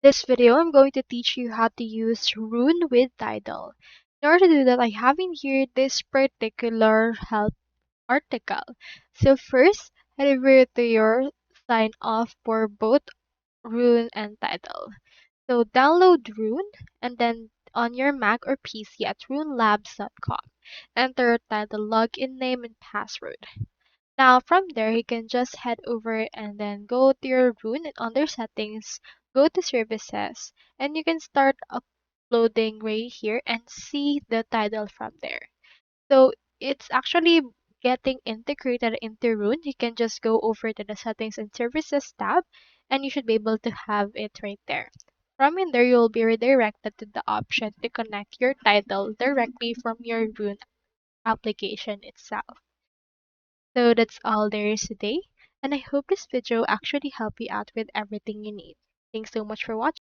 This video, I'm going to teach you how to use Roon with TIDAL. In order to do that, I have in here this particular help article. So first, head over to your sign off for both Roon and TIDAL. So download Roon and then on your Mac or PC at roonlabs.com. Enter TIDAL login name and password. Now from there, you can just head over and then go to your Roon and under settings, go to services, and you can start uploading right here and see the title from there. So it's actually getting integrated into Roon. You can just go over to the settings and services tab and you should be able to have it right there. From in there, you'll be redirected to the option to connect your title directly from your Roon application itself. So that's all there is today, and I hope this video actually helped you out with everything you need. Thanks so much for watching.